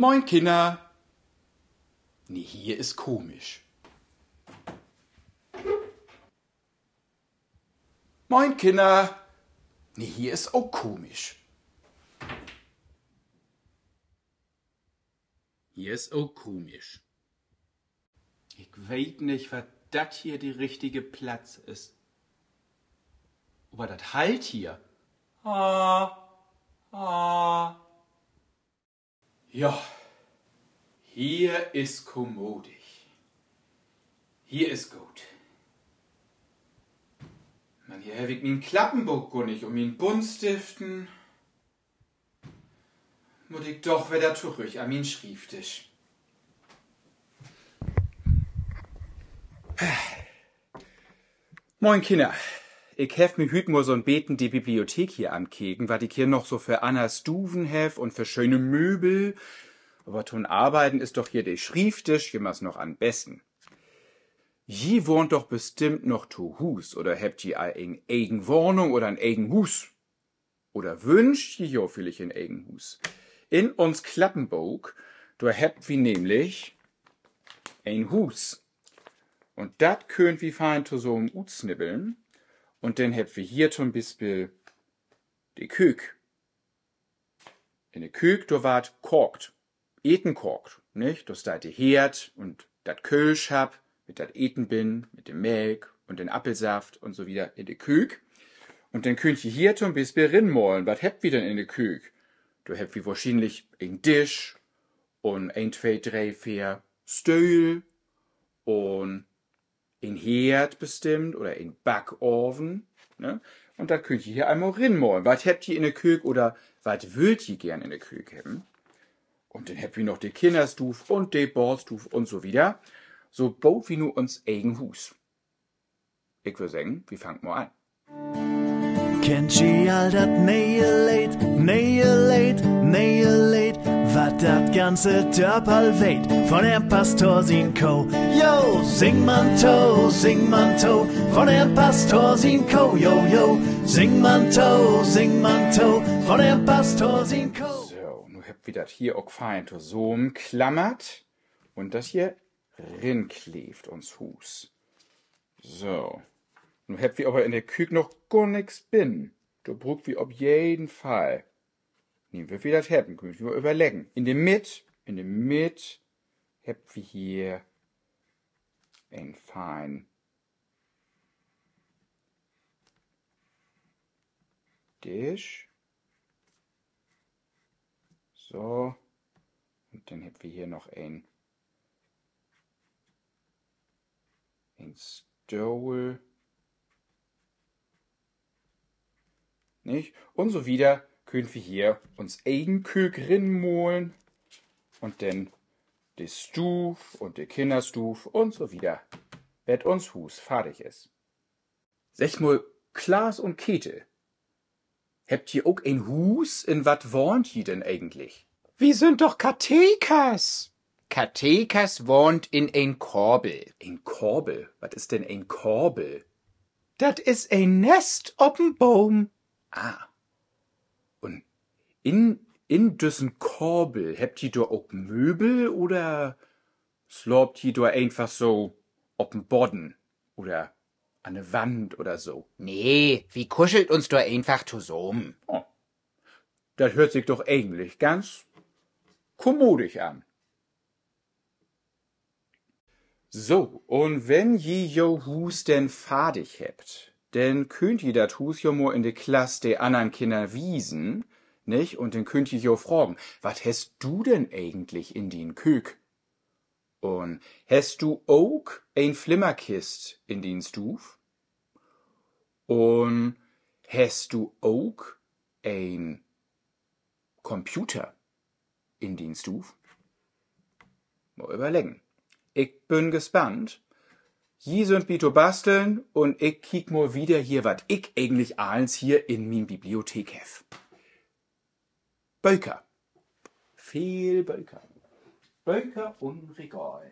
Moin Kinder. Nee, hier ist komisch. Moin Kinder. Nee, hier ist auch komisch. Hier ist auch komisch. Ich weiß nicht, was das hier die richtige Platz ist. Aber das halt hier. Ja, hier ist kommodig. Hier ist gut. Man, hier habe ich min Klappenbuch gar nicht und min Buntstiften. Muss ich doch wieder zurück an min Schrifttisch. Moin Kinder. Ich hef mir hüt nur so'n Beten die Bibliothek hier ankeken, wat ich hier noch so für Anna Stuven hef und für schöne Möbel. Aber tun arbeiten ist doch hier der Schrifttisch jemals noch am besten. Je wohnt doch bestimmt noch zu Hus oder hebt je eine eigen Wohnung oder ein eigen Hus. Oder wünscht je jo vielleicht ein eigen Hus. In uns Klappenbuch, da hebt wie nämlich ein Hus. Und dat könnt wie fein zu so einem Utsnibbeln. Und dann hebt wir hier zum Beispiel die Kök. In der Kök, da wart korkt. Eten korkt, nicht? Das da die Herd und dat Kölsch hab, mit dat Eten bin, mit dem Melk und den Apfelsaft und so wieder in der Kök. Und dann könnt ihr hier zum Beispiel rinmalen. Was hebt wir denn in der Kök? Du hebt wie wahrscheinlich ein Tisch und 1, 2, 3, 4 Stühl und ein Herd bestimmt oder ein Backofen, ne? Und da könnt ihr hier einmal rinmalen. Was habt ihr in der Kök oder was wollt ihr gern in der Kök haben? Und dann habt ihr noch die Kinderstuf und die Bordstuf und so wieder. So baut wie nur uns eigen Hus. Ich würde sagen, wir fangen mal an. Kennt ihr all dat Nähe late, wat dat ganze Dörperl weht, von der Pastor sin Co. Yo, sing man to, von der Pastor sin Co. Yo, yo, sing man to, von der Pastor sin Co. So, nun habt ihr das hier auch fein so klammert und das hier rinkleeft uns Hus. So. Nun habt wir aber in der Küche noch gar nix bin. Du braucht wie auf jeden Fall. Nehmen wir wieder das haben, können wir überlegen. In der Mitte habt wir hier ein fein Tisch. So. Und dann habt wir hier noch ein Stuhl. Nicht? Und so wieder können wir hier uns eigen Kök rinmolen und dann die Stuf und die Kinderstuf und so wieder, wenn uns Hus fertig ist. Sag mal, Klaas und Käthe, habt ihr auch ein Hus, in wat wohnt ihr denn eigentlich? Wir sind doch Kathekas. Kathekas wohnt in ein Korbel. Ein Korbel? Was ist denn ein Korbel? Das ist ein Nest ob'm Baum. Ah. Und in düssen Korbel, habt ihr da auch Möbel oder slobt ihr da einfach so ob'm Boden oder an der Wand oder so? Nee, wie kuschelt uns da einfach zusammen. Oh. Das hört sich doch eigentlich ganz kommodig an. So, und wenn je jo Hus denn fertig habt, denn könnt ihr dat Hus jo mo in de Klasse de anderen Kinder wiesen, nicht? Und dann könnt ihr jo fragen, wat hast du denn eigentlich in din Kök? Und hast du auch ein Flimmerkist in din Stuf? Und hast du auch ein Computer in din Stuf? Mal überlegen. Ich bin gespannt. Je sind Bito basteln und ich kiek mal wieder hier, wat ich eigentlich alles hier in min Bibliothek hef. Böker. Viel Böker. Böker und Regal.